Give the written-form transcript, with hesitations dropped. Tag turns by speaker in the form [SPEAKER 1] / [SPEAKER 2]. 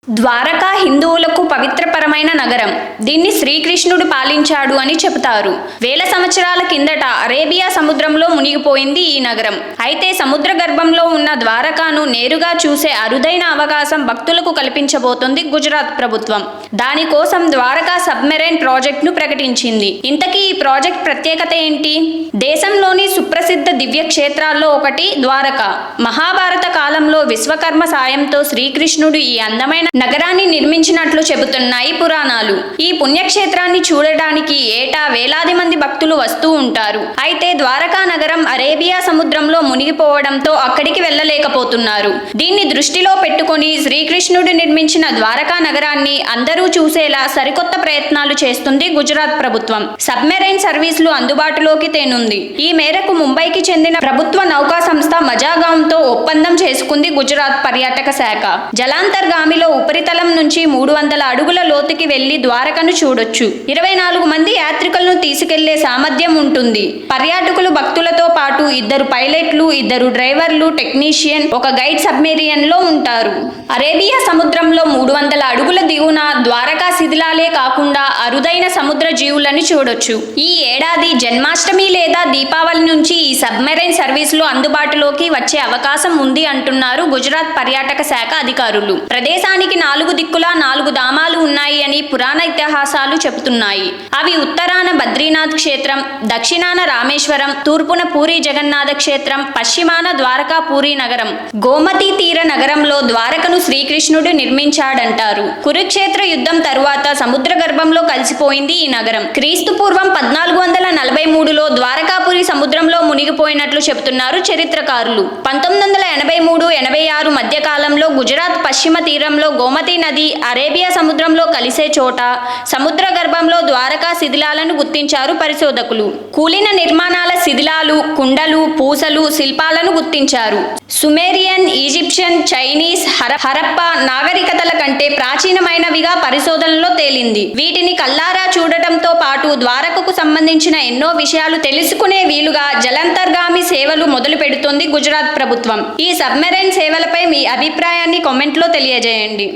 [SPEAKER 1] ద్వారకా హిందువులకు పవిత్రపరమైన నగరం. దీన్ని శ్రీకృష్ణుడు పాలించాడు అని చెబుతారు. వేల సంవత్సరాల కిందట అరేబియా సముద్రంలో మునిగిపోయింది ఈ నగరం. అయితే సముద్ర గర్భంలో ఉన్న ద్వారకాను నేరుగా చూసే అరుదైన అవకాశం భక్తులకు కల్పించబోతోంది గుజరాత్ ప్రభుత్వం. దానికోసం ద్వారకా సబ్మెరైన్ ప్రాజెక్టును ప్రకటించింది. ఇంతకీ ఈ ప్రాజెక్ట్ ప్రత్యేకత ఏంటి? దేశంలోని సుప్రసిద్ధ దివ్య క్షేత్రాల్లో ఒకటి ద్వారక. మహాభారత కాలంలో విశ్వకర్మ సాయంతో శ్రీకృష్ణుడు ఈ అందమైన నగరాన్ని నిర్మించినట్లు చెబుతున్నాయి పురాణాలు. ఈ పుణ్యక్షేత్రాన్ని చూడడానికి ఏటా వేలాది మంది భక్తులు వస్తూ ఉంటారు. అయితే ద్వారకా నగరం అరేబియా సముద్రంలో మునిగిపోవడంతో అక్కడికి వెళ్ళలేకపోతున్నారు. దీన్ని దృష్టిలో పెట్టుకొని శ్రీకృష్ణుడు నిర్మించిన ద్వారకా నగరాన్ని అందరూ చూసేలా సరికొత్త ప్రయత్నాలు చేస్తుంది గుజరాత్ ప్రభుత్వం. సబ్మెరైన్ సర్వీసులు అందుబాటులోకి తేనుంది. ఈ మేరకు ముంబైకి చెందిన ప్రభుత్వ నౌకా సంస్థ మజాగాంతో ఒప్పందం చేసుకుంది గుజరాత్ పర్యాటక శాఖ. జలాంతర్గామిలో ఉపరితలం నుంచి 300 అడుగుల లోతుకి వెళ్లి ద్వారకను చూడొచ్చు. 24 మంది యాత్రికులను తీసుకెళ్లే సామర్థ్యం ఉంటుంది. పర్యాటకులు భక్తులతో పాటు 2 పైలట్లు, 2 డ్రైవర్లు, టెక్నీషియన్, ఒక గైడ్ సబ్మెరియన్ లో ఉంటారు. అరేబియా సముద్రంలో 300 అడుగుల దిగున ద్వారకా శిథిలాలే కాకుండా అరుదైన సముద్ర జీవులను చూడొచ్చు. ఈ ఏడాది జన్మాష్టమి లేదా దీపావళి నుంచి ఈ సబ్మెరైన్ సర్వీసులు అందుబాటులోకి వచ్చే అవకాశం ఉంది అంటున్నారు గుజరాత్ పర్యాటక శాఖ అధికారులు. ప్రదేశానికి 4 దిక్కులా 4 ధామాలు ఉన్నాయి అని పురాణ ఇతిహాసాలు చెబుతున్నాయి. అవి ఉత్తరాన బద్రీనాథ్ క్షేత్రం, దక్షిణాన రామేశ్వరం, తూర్పున పూరి జగన్నాథ క్షేత్రం, పశ్చిమాన ద్వారకా పూరి నగరం. గోమతీ తీర నగరంలో ద్వారకను శ్రీకృష్ణుడు నిర్మించాడంటారు. కురుక్షేత్ర యుద్ధం తరువాత సముద్ర గర్భంలో కలిసిపోయింది ఈ నగరం. క్రీస్తు పూర్వం 1443లో ద్వారకాపురి సముద్రంలో మునిగిపోయినట్లు చెబుతున్నారు చరిత్రకారులు. 1983-86 మధ్య కాలంలో గుజరాత్ పశ్చిమ తీరంలో గోమతీ నది అరేబియా సముద్రంలో కలిసే చోట సముద్ర గర్భంలో ద్వారకా శిథిలాలను గుర్తించారు పరిశోధకులు. కూలిన నిర్మాణాల శిథిలాలు, కుండలు, పూసలు, శిల్పాలను గుర్తించారు. సుమేరియన్, ఈజిప్షియన్, చైనీస్, హరప్పా నాగరికతల కంటే ప్రాచీనమైనవిగా పరిశోధనలో తేలింది. వీటిని కల్లారా చూడటంతో పాటు ద్వారకకు సంబంధించిన ఎన్నో విషయాలు తెలుసుకునే వీలుగా జలాంతర్గామి సేవలు మొదలు పెడుతోంది గుజరాత్ ప్రభుత్వం. ఈ సబ్మెరైన్ సేవలపై మీ అభిప్రాయాన్ని కామెంట్లో తెలియజేయండి.